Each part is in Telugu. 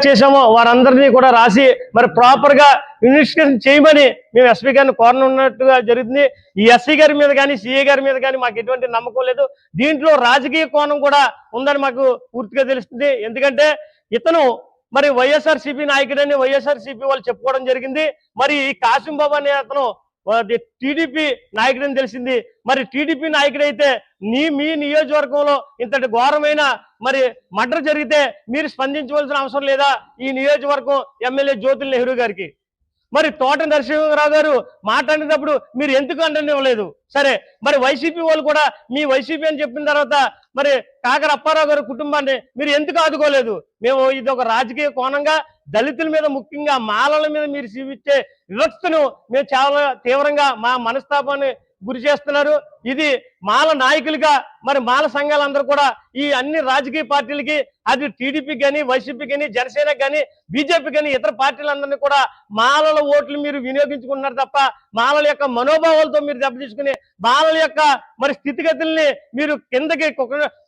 చేసామో వారందరినీ కూడా రాసి మరి ప్రాపర్ గా ఇన్వెస్టిగేషన్ చేయమని మేము ఎస్పీ గారిని కోరనున్నట్టుగా జరుగుతుంది. ఈ ఎస్సీ గారి మీద కానీ సిఐ గారి మీద కానీ మాకు ఎటువంటి నమ్మకం లేదు. దీంట్లో రాజకీయ కోణం కూడా ఉందని మాకు పూర్తిగా తెలుస్తుంది. ఎందుకంటే ఇతను మరి వైఎస్ఆర్సీపీ నాయకుడని వైఎస్ఆర్సీపీ వాళ్ళు చెప్పుకోవడం జరిగింది. మరి ఈ కాసిం బాబు అనే అతను టీడీపీ నాయకుడని తెలిసింది. మరి టీడీపీ నాయకుడైతే మీ నియోజకవర్గంలో ఇంతటి ఘోరమైన మరి మర్డర్ జరిగితే మీరు స్పందించవలసిన అవసరం లేదా ఈ నియోజకవర్గం ఎమ్మెల్యే జ్యోతుల నెహ్రూ గారికి? మరి తోట నరసింహరావు గారు మాట్లాడినప్పుడు మీరు ఎందుకు అంటనివ్వలేదు? సరే, మరి వైసీపీ వాళ్ళు కూడా మీ వైసీపీ అని చెప్పిన తర్వాత మరి కాకర అప్పారావు గారి కుటుంబాన్ని మీరు ఎందుకు ఆదుకోలేదు? మేము ఇది ఒక రాజకీయ కోణంగా దళితుల మీద, ముఖ్యంగా మాలల మీద మీరు చూపించే వివక్షను మేము చాలా తీవ్రంగా మా మనస్తాపాన్ని గురి చేస్తున్నారు. ఇది మాల నాయకులుగా మరి మాల సంఘాలందరూ కూడా ఈ అన్ని రాజకీయ పార్టీలకి, అది టీడీపీకి కానీ, వైసీపీకి కానీ, జనసేనకి కానీ, బీజేపీ కానీ, ఇతర పార్టీలందరినీ కూడా మాలల ఓట్లు మీరు వినియోగించుకుంటున్నారు తప్ప మాలల యొక్క మనోభావాలతో మీరు దెబ్బతీసుకుని మాలల యొక్క మరి స్థితిగతుల్ని మీరు కిందకి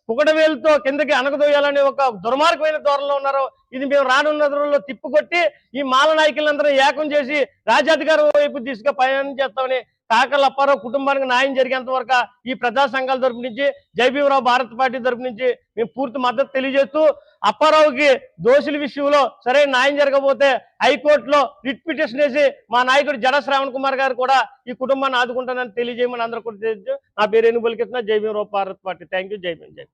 కుకటవేలుతో కిందకి అనగదోయాలనే ఒక దుర్మార్గమైన ధోరణిలో ఉన్నారు. ఇది మేము రానున్న రోజుల్లో తిప్పుకొట్టి ఈ మాల నాయకులందరూ ఏకం చేసి రాజ్యాధికారం వైపు దిశగా పయనం చేస్తామని కాకర్ల అప్పారావు కుటుంబానికి న్యాయం జరిగేంత వరకు ఈ ప్రజా సంఘాల తరపు నుంచి, జయభీమరావు భారత పార్టీ తరపు నుంచి మేము పూర్తి మద్దతు తెలియజేస్తూ అప్పారావుకి దోషుల విషయంలో సరైన న్యాయం జరగకపోతే హైకోర్టులో రిట్ పిటిషన్ వేసి మా నాయకుడు జడ శ్రావణ్ కుమార్ గారు కూడా ఈ కుటుంబాన్ని ఆదుకుంటానని తెలియజేయమని అందరూ కూడా తెలియజేయచ్చు. నా పేరు ఏనుగుల కృష్ణ, జయభీమరావు భారత పార్టీ. Thank you. జై భీమ్. జై